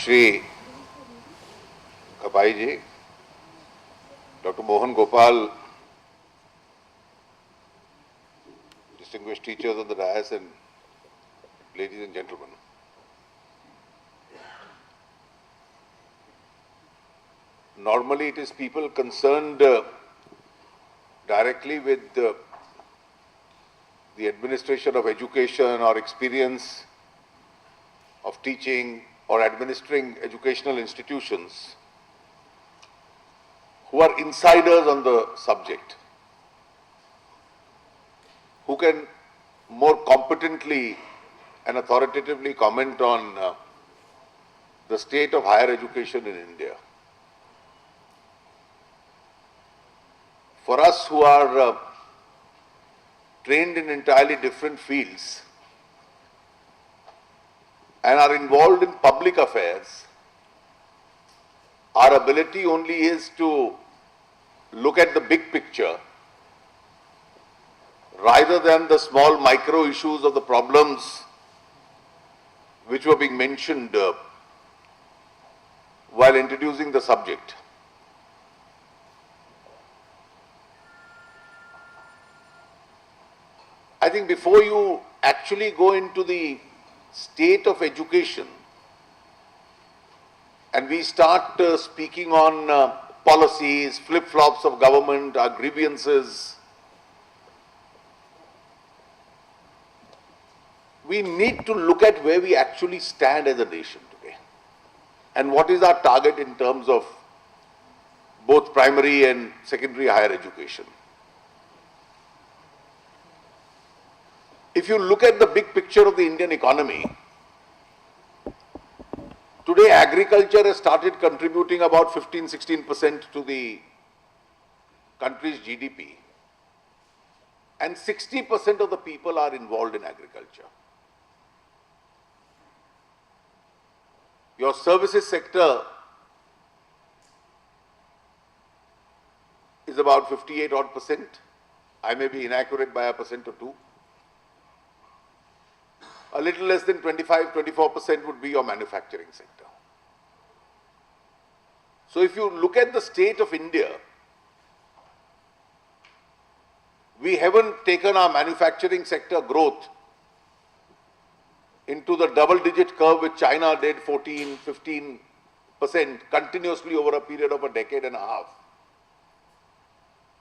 Shri Kapai ji, Dr. Mohan Gopal, distinguished teachers on the dais, and ladies and gentlemen. Normally it is people concerned directly with the administration of education or experience of teaching or administering educational institutions who are insiders on the subject, who can more competently and authoritatively comment on the state of higher education in India. For us who are trained in entirely different fields and are involved in public affairs, our ability only is to look at the big picture rather than the small micro issues of the problems which were being mentioned while introducing the subject. I think before you actually go into the state of education and we start speaking on policies, flip-flops of government, our grievances, we need to look at where we actually stand as a nation today and what is our target in terms of both primary and secondary higher education. If you look at the big picture of the Indian economy, today agriculture has started contributing about 15-16% to the country's GDP, and 60% of the people are involved in agriculture. Your services sector is about 58 odd percent. I may be inaccurate by a percent or two. A little less than 25-24% would be your manufacturing sector. So if you look at the state of India, we haven't taken our manufacturing sector growth into the double-digit curve which China did, 14-15% continuously over a period of a decade and a half.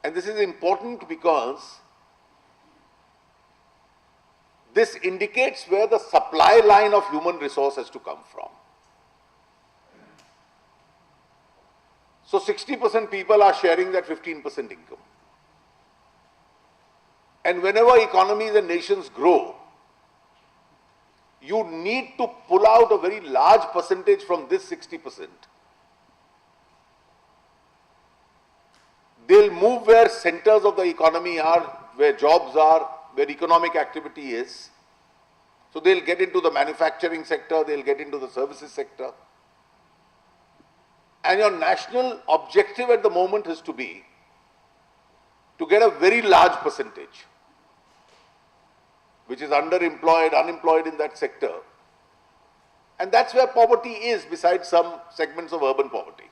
And this is important because this indicates where the supply line of human resource has to come from. So 60% people are sharing that 15% income. And whenever economies and nations grow, you need to pull out a very large percentage from this 60%. They'll move where centers of the economy are, where jobs are, where economic activity is. So they'll get into the manufacturing sector, they'll get into the services sector. And your national objective at the moment has to be to get a very large percentage which is underemployed, unemployed in that sector. And that's where poverty is, besides some segments of urban poverty.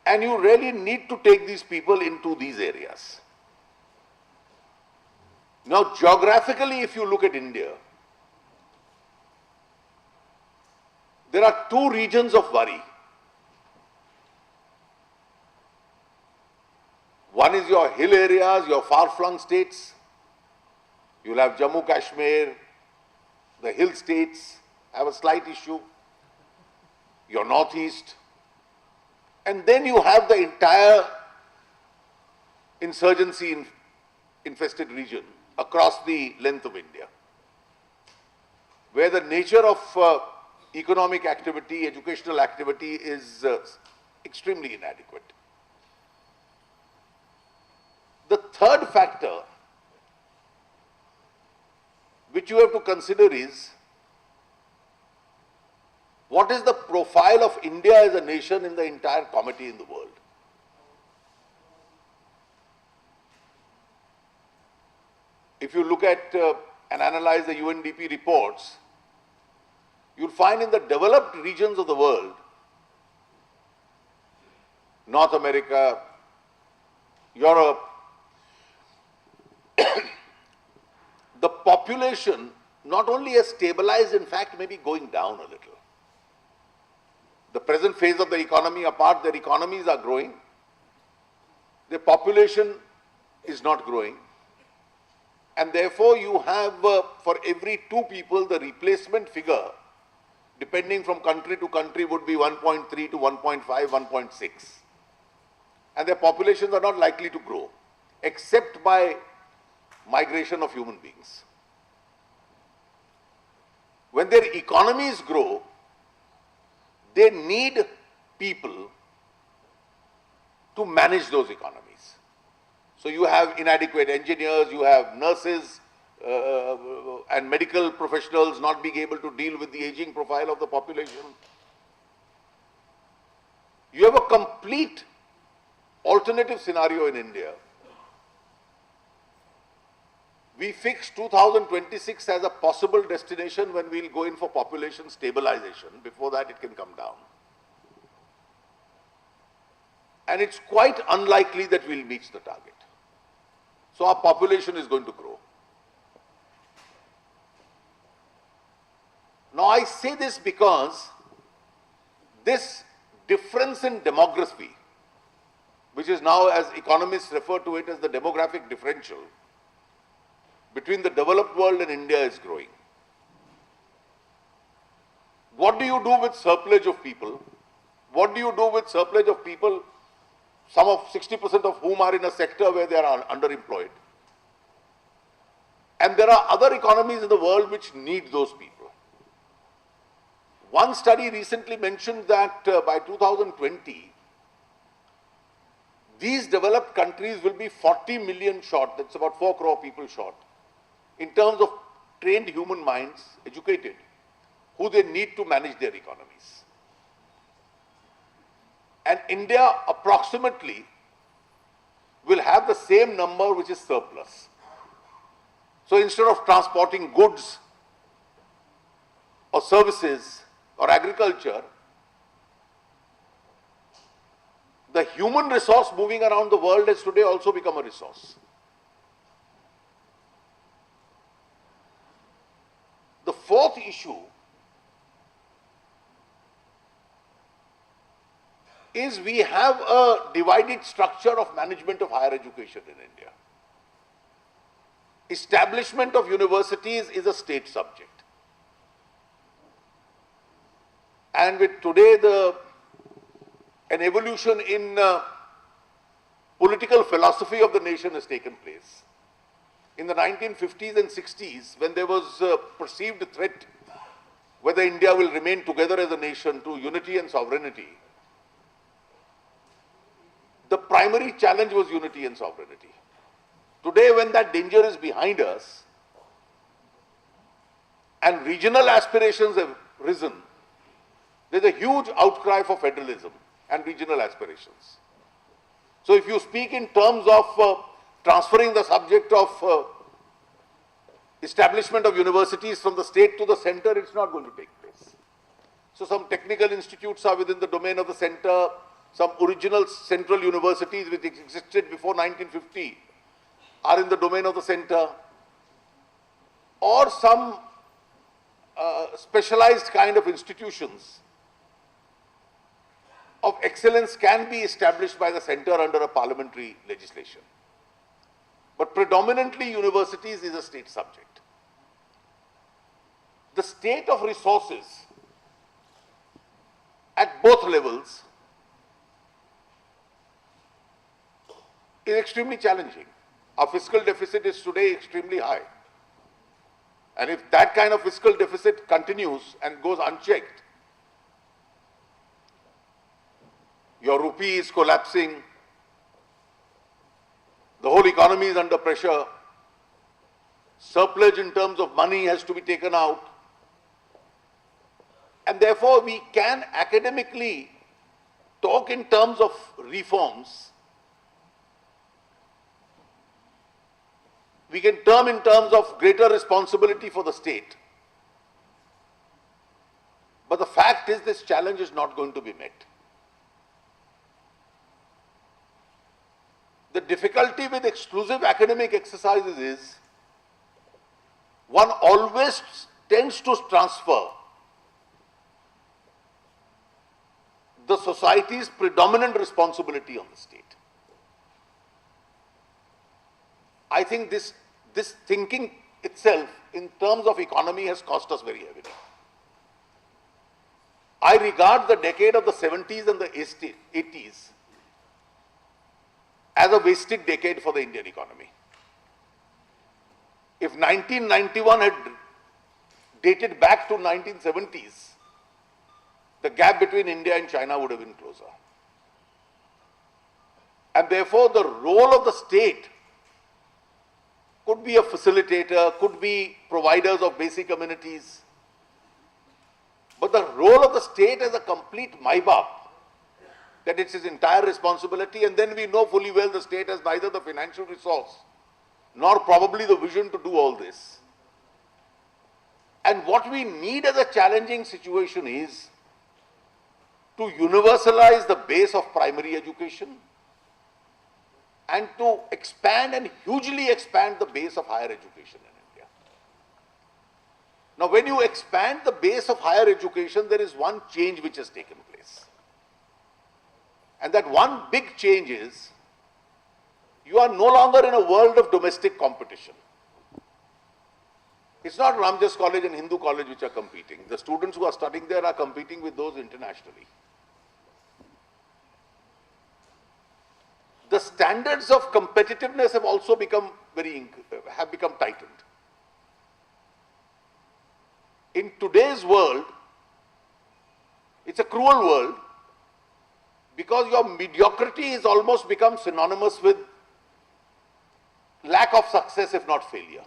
And you really need to take these people into these areas. Now, geographically, if you look at India, there are two regions of worry. One is your hill areas, your far-flung states. You'll have Jammu, Kashmir, the hill states have a slight issue. Your northeast. And then you have the entire insurgency infested region across the length of India, where the nature of economic activity, educational activity is extremely inadequate. The third factor which you have to consider is what is the profile of India as a nation in the entire comity in the world. If you look at and analyze the UNDP reports, You'll find in the developed regions of the world, North America, Europe, the population not only has stabilized, in fact, maybe going down a little. The present phase of the economy apart, their economies are growing. Their population is not growing. And therefore, you have for every 2 people, the replacement figure, depending from country to country, would be 1.3 to 1.5, 1.6. And their populations are not likely to grow, except by migration of human beings. When their economies grow, they need people to manage those economies. So you have inadequate engineers, you have nurses and medical professionals not being able to deal with the aging profile of the population. You have a complete alternative scenario in India. We fixed 2026 as a possible destination when we'll go in for population stabilization. Before that, it can come down. And it's quite unlikely that we'll reach the target. So our population is going to grow. Now I say this because this difference in demography, which is now, as economists refer to it as the demographic differential, between the developed world and India is growing. What do you do with surplus of people? What do you do with surplus of people, some of 60% of whom are in a sector where they are underemployed? And there are other economies in the world which need those people. One study recently mentioned that by 2020, these developed countries will be 40 million short, that's about 4 crore people short, in terms of trained human minds, educated, who they need to manage their economies. And India approximately will have the same number, which is surplus. So instead of transporting goods or services or agriculture, the human resource moving around the world has today also become a resource. The fourth issue is we have a divided structure of management of higher education in India. Establishment of universities is a state subject. And with today an evolution in political philosophy of the nation has taken place. In the 1950s and 60s, when there was a perceived threat whether India will remain together as a nation to unity and sovereignty, the primary challenge was unity and sovereignty. Today, when that danger is behind us and regional aspirations have risen, there's a huge outcry for federalism and regional aspirations. So if you speak in terms of transferring the subject of establishment of universities from the state to the center, it's not going to take place. So some technical institutes are within the domain of the center, some original central universities which existed before 1950 are in the domain of the center, or some specialized kind of institutions of excellence can be established by the center under a parliamentary legislation. But predominantly universities is a state subject. The state of resources at both levels is extremely challenging. Our fiscal deficit is today extremely high. And if that kind of fiscal deficit continues and goes unchecked, your rupee is collapsing, the whole economy is under pressure, surplus in terms of money has to be taken out, and therefore we can academically talk in terms of reforms. We can term in terms of greater responsibility for the state. But the fact is this challenge is not going to be met. The difficulty with exclusive academic exercises is one always tends to transfer the society's predominant responsibility on the state. I think this thinking itself in terms of economy has cost us very heavily. I regard the decade of the 70s and the 80s as a wasted decade for the Indian economy. If 1991 had dated back to 1970s, the gap between India and China would have been closer. And therefore, the role of the state could be a facilitator, could be providers of basic amenities. But the role of the state as a complete MIBAP, that it's its entire responsibility, and then we know fully well the state has neither the financial resource nor probably the vision to do all this. And what we need as a challenging situation is to universalize the base of primary education and to expand and hugely expand the base of higher education in India. Now, when you expand the base of higher education, there is one change which has taken place. And that one big change is you are no longer in a world of domestic competition. It's not Ramjas College and Hindu College which are competing. The students who are studying there are competing with those internationally. The standards of competitiveness have also become tightened. In today's world, it's a cruel world because your mediocrity has almost become synonymous with lack of success, if not failure.